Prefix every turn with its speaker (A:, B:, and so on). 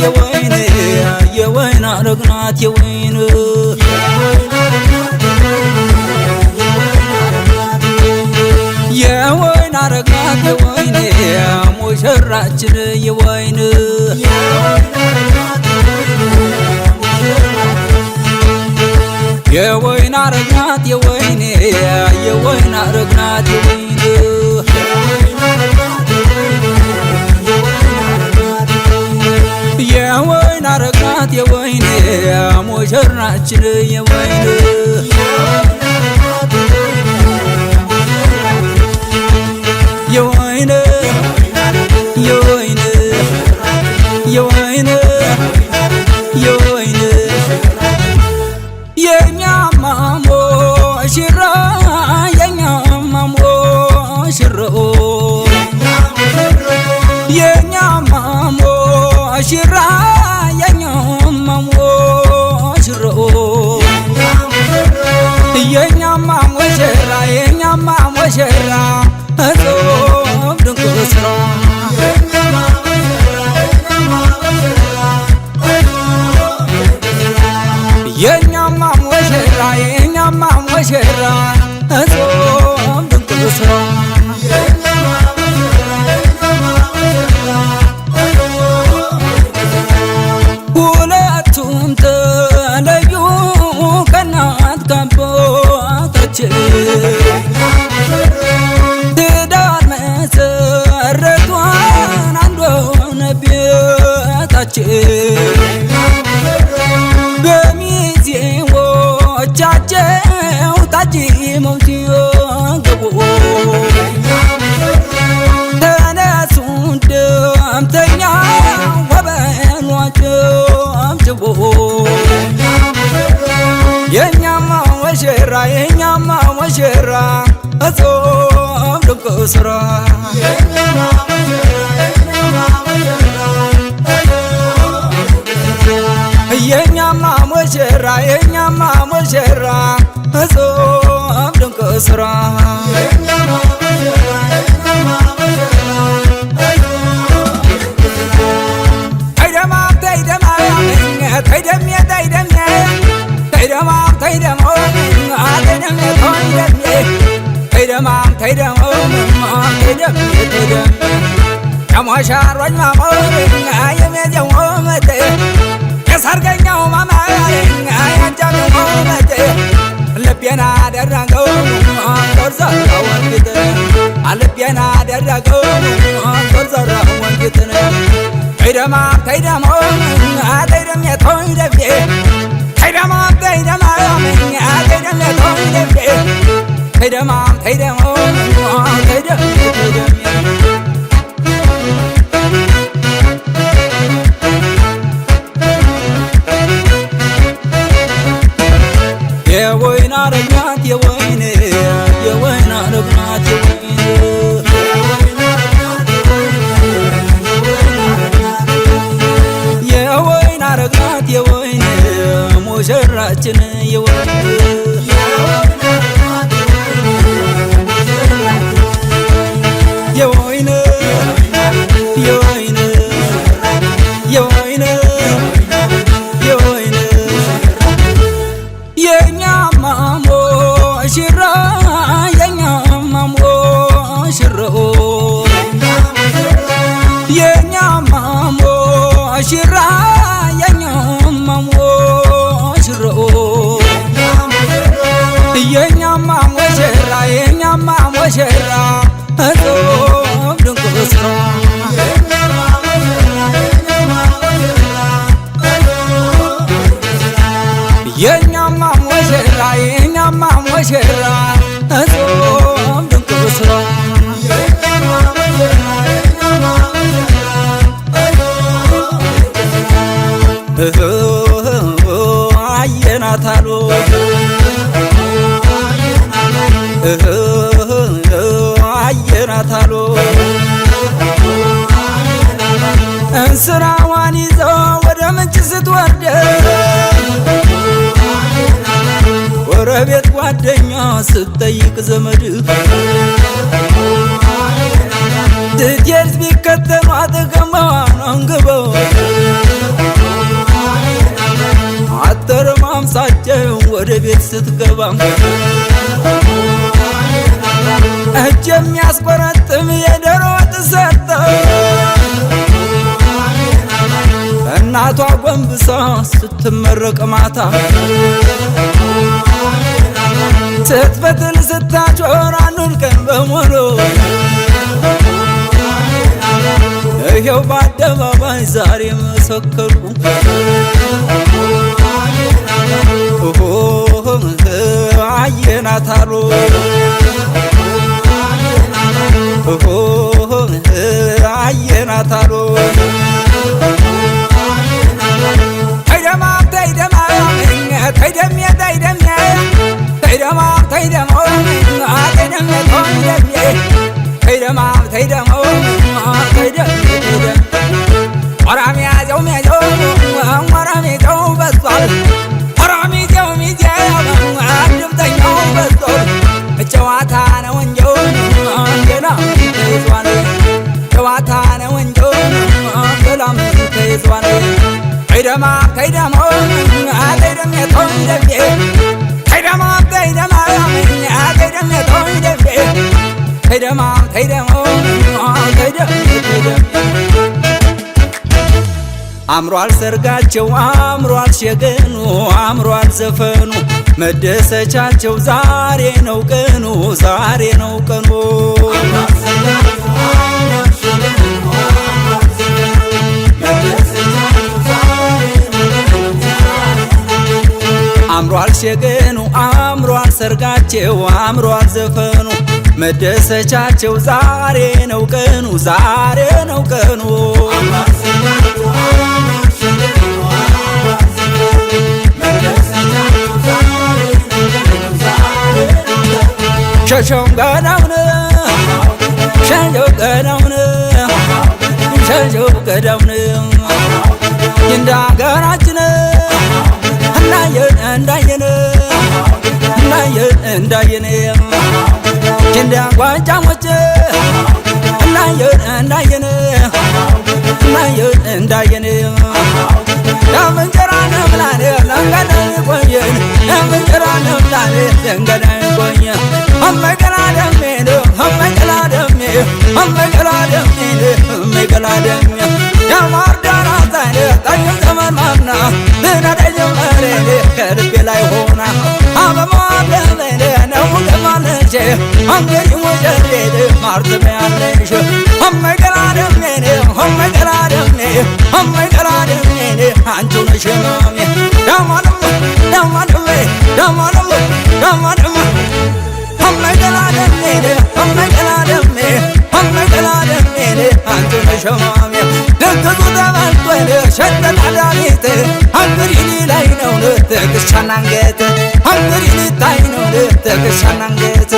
A: የወይን የወይን አረግናት የወይን የወይን አረግናት የወይን ሙሽራችን የወይን የወይን አረግናት የወይን የወይን አረግናት የወይን የወይን አረግናት የወይን ሙሽራችን የወይን የወይን የወይን የወይን የወይን የኛማ ሙሽራ የኛማ ሙሽራ የኛማ ሙሽራ የኛማ ሙሽራ የኛማ ሙሽራ የኛማ ሙሽራ እጾም ድንቅ ስራ የኛማ ሙሽራ የኛማ ሙሽራ እጾም ድንቅ ስራ ሁለቱም ተለዩ ከእናት ከአባታቸው ትዳር መሰረቷን አንድ ሆነ ቤታቸው በሚዜዎቻቸው ታጅመው ሲገቡ ተነሱ እንደምተኛ ወበሏቸው አምጭቦ የኛማ ሙሽራ የኛማ ሙሽራ እጾም ድንቅ ስራ የኛማ ሙሽራ የኛማ ሙሽራ እጾም ድንቅ ስራ የሞሻሮች ማሞር የሜዜው መጤ የሰርገኛው ማማር ያንጃነው መጤ ልቤን አደረገው ዞርዞራ ወንፊትን ልቤን አደረገው ዞርዞራ ወንፊትን ተይደማ ተይደሞ ተይደም የተይደቤ ተይደማ ተይደማ ተይደም የተይደቤ ተይደማ ተይደሞ ተይደም የተይደቤ የወይን አረግናት የወይን የወይን አረግናት የወይን የወይን አረግናት የወይን ሙሽራችን የወይን የወይን የወይን የወይን የወይን የኛማ ሙሽራ የኛማ ሙሽራ የኛማ ሙሽራ የኛማ ሙሽራ የኛማ ሙሽራ የኛማ ሙሽራ እጾም ድንቅ ስራ የኛማ ሙሽራ የኛማ ሙሽራ እጾም ድንቅ ስራ አየናታሉ አየናታሉ እንስራዋን ይዘው ወደ ምንጭ ስትወርድ ጎረቤት ጓደኛ ስትጠይቅ ዘመድ ትቴልስ ቢከተሏት ገማዋን አንግበው ወደ ቤት ስትገባ እጅ የሚያስቆረጥም የዶሮ ወጥ ሰርታ እናቷ ጎንብሳ ስትመረቅ ማታ ስትፈትል ስታጮር አንዱን ቀን በሙሉ ይኸው በአደባባይ ዛሬ መሰከርኩ አየናት አሉ አየናት አሉ ጨዋታ ነው እንጂ ገና ተይዟል ጨዋታ ነው እንጂ ገላም ተይዟል ከይደማ ከይደማ አደረም የተወደደ ከይደማ ከይደማ አደረም የተወደደ ከይደማ ከይደማ አምሯል ሰርጋቸው አምሯል ሸገኑ አምሯል ዘፈኑ መደሰቻቸው ዛሬ ነው ቀኑ ዛሬ ነው ቀኑ አምሯል ሸገኑ አምሯል ሰርጋቸው አምሯል ዘፈኑ መደሰቻቸው ዛሬ ነው ቀኑ ዛሬ ነው ቀኑ ሸሸው ገዳውን ሸሸው ገዳውን ሸሸው ገዳውን እንደ አገራችን እንዳየን እንደ ጓጃሞች እንዳየን ለምንጀራ ነብላን ለንገዳይ ቆየን ለምንጀራ ነብላን ለንገዳይ ቆየን አመገላደሜ አመገላደሜ አመገላደሜ አመገላደሜ ያማርዳራ ዛሬ ታየም ዘመናና ለናደኝ መሬ ከልቤ ላይ ሆና አበማ ለለለ ነው ከማለሽ አንገሪ ወጀሬ ማርተሚያለሽ አመገላደሜ አመገላደሜ አመገላደሜ አንቺ ነሽ ማሚ ዳማንም ዳማንም ዳማንም ዳማንም አመገላደሜ አመገላደሜ አመገላደሜ አንቺ ነሽ ማሚ ደግዙ ተባልቶኝ ሸተት አዳሚት አንግሪኒ ላይ ነው ትክሻና አንገት አንግሪኒ ታይ ነው ትክሻና አንገት